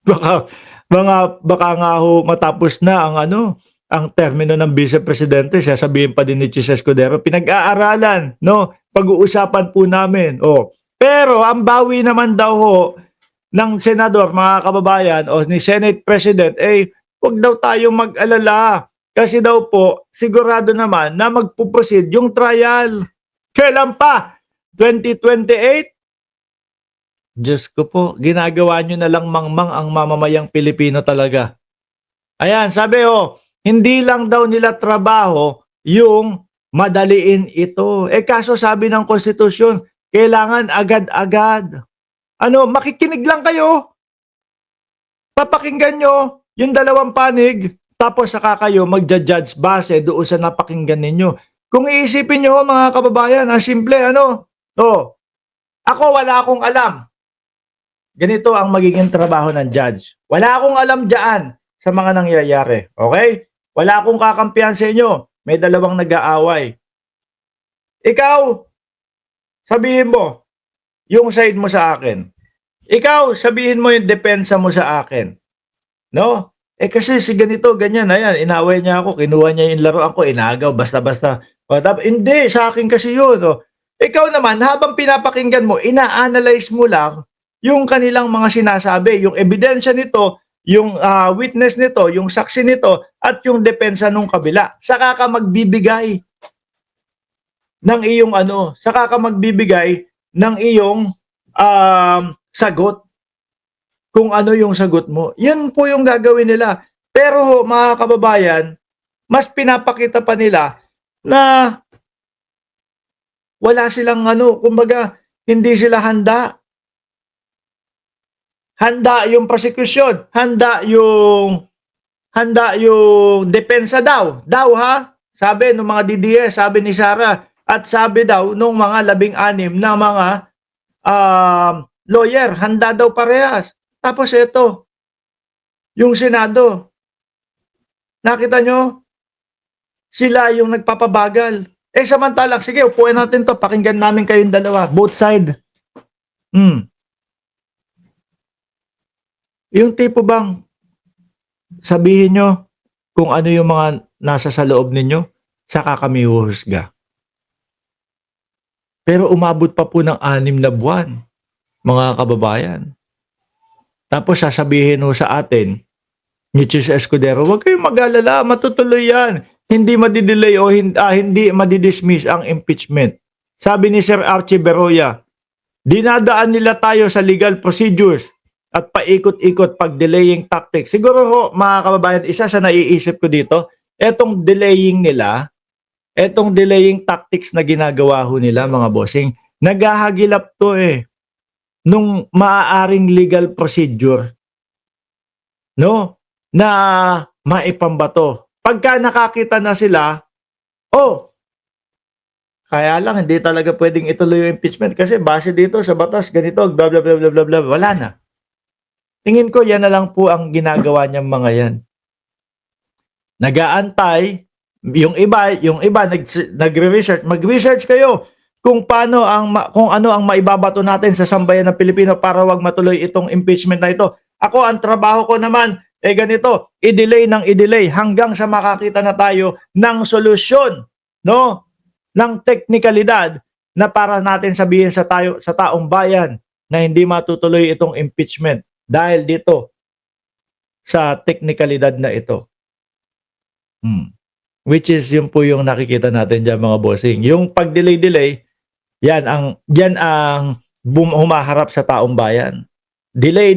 Baka baka nga ho matapos na ang ano, ang termino ng Vice Presidente sasabihin pa din ni Chis Escudero, "Pinag-aaralan 'no, pag-uusapan po namin." Oh, pero ang bawi naman daw ho ng senador, mga kababayan, o ni Senate President, eh, 'wag daw tayong mag-alala. Kasi daw po sigurado naman na magpo-proceed yung trial. Kailan pa? 2028? Diyos ko po, ginagawa niyo na lang mangmang ang mamamayang Pilipino talaga. Ayan, sabi hindi lang daw nila trabaho yung madaliin ito. Eh kaso sabi ng konstitusyon, kailangan agad-agad. Ano, makikinig lang kayo. Papakinggan nyo yung dalawang panig, tapos saka kayo magja-judge base doon sa napakinggan ninyo. Kung iisipin nyo mga kababayan, ang simple, ako wala akong alam. Ganito ang magiging trabaho ng judge. Wala akong alam dyan sa mga nangyayari. Okay? Wala akong kakampihan sa inyo. May dalawang nag-aaway. Ikaw, sabihin mo, yung side mo sa akin. Ikaw, sabihin mo yung depensa mo sa akin. No? Eh kasi si ganito, ganyan, ayan, inaway niya ako, kinuha niya yung laruan ko, inagaw, basta-basta. Hindi, sa akin kasi yun. Ikaw naman, habang pinapakinggan mo, ina-analyze mo lang yung kanilang mga sinasabi, yung ebidensya nito, yung witness nito, yung saksi nito, at yung depensa nung kabila. Saka ka magbibigay ng iyong saka ka magbibigay ng iyong sagot. Kung ano yung sagot mo. Yan po yung gagawin nila. Pero mga kababayan, mas pinapakita pa nila na wala silang kumbaga, hindi sila handa. Handa yung prosecution, handa yung depensa daw. Daw ha? Sabi ng mga DDS, sabi ni Sara, at sabi daw nung mga 16 na mga lawyer, handa daw parehas. Tapos ito, yung Senado, nakita nyo, sila yung nagpapabagal. Eh samantalang, sige, upuin natin to, pakinggan namin kayong dalawa, both side. Yung tipo bang sabihin nyo kung ano yung mga nasa sa loob ninyo, saka kami huhusga. Pero umabot pa po ng 6 na buwan, mga kababayan. Tapos sasabihin sa atin, ni Chis Escudero, huwag kayong mag-alala, matutuloy yan. Hindi madidelay o hindi madidismiss ang impeachment. Sabi ni Sir Archie Beroya, dinadaan nila tayo sa legal procedures at paikot-ikot pag delaying tactics. Siguro mga kababayan, isa sa naiisip ko dito, etong delaying tactics na ginagawa nila mga bossing, naghahagilap to nung maaaring legal procedure. No? Na maipambato. Pagka nakakita na sila, kaya lang hindi talaga pwedeng ituloy yung impeachment kasi base dito sa batas ganito, blah blah blah blah blah blah, wala na. Tingin ko yan na lang po ang ginagawa niyang mga yan. Nag-aantay, yung iba nagre-research, mag-research kayo kung ano ang maibabato natin sa sambayan ng Pilipino para wag matuloy itong impeachment na ito. Ako, ang trabaho ko naman ganito, i-delay hanggang sa makakita na tayo ng solusyon, no? Ng teknikalidad na para natin sabihin sa taong bayan na hindi matutuloy itong impeachment dahil dito sa teknikalidad na ito. Which is yun po yung nakikita natin diyan mga bossing. Yung pag-delay, yan ang humaharap sa taong bayan. Delay,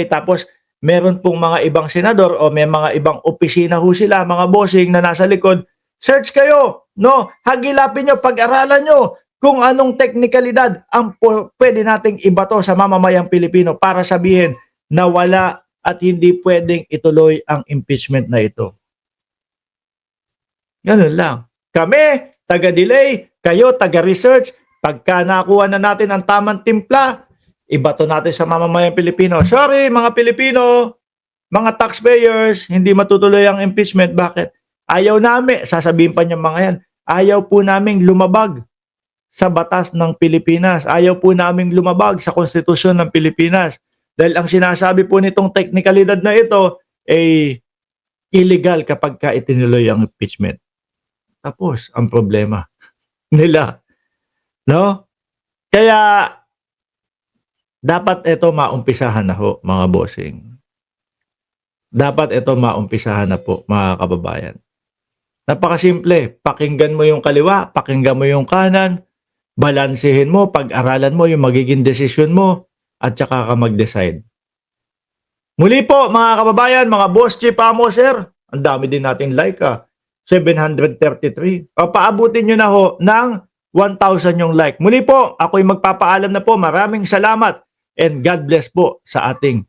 tapos meron pong mga ibang senador o may mga ibang opisina sila, mga bossing na nasa likod, search kayo, no? Hagilapin nyo, pag-aralan nyo kung anong teknikalidad ang pwede nating ibato sa mamamayang Pilipino para sabihin na wala at hindi pwedeng ituloy ang impeachment na ito. Ganun lang. Kami, taga-delay, kayo, taga-research, pagka nakuha na natin ang tamang timpla, ibato natin sa mamamayang Pilipino. Sorry mga Pilipino, mga taxpayers, hindi matutuloy ang impeachment. Bakit? Ayaw namin, sasabihin pa niya mga yan, ayaw po naming lumabag sa batas ng Pilipinas. Ayaw po naming lumabag sa konstitusyon ng Pilipinas. Dahil ang sinasabi po nitong teknikalidad na ito ay illegal kapag ka itinuloy ang impeachment. Tapos ang problema nila, no? Kaya dapat ito maumpisahan na ho, mga bossing. Dapat ito maumpisahan na po, mga kababayan. Napakasimple, pakinggan mo yung kaliwa, pakinggan mo yung kanan, balansehin mo, pag-aralan mo yung magiging desisyon mo, at saka ka mag-decide. Muli po, mga kababayan, mga boss, Chief Amo, sir, ang dami din natin like, 733. Paabutin nyo na ho ng 1,000 yung like. Muli po, ako'y magpapaalam na po. Maraming salamat and God bless po sa ating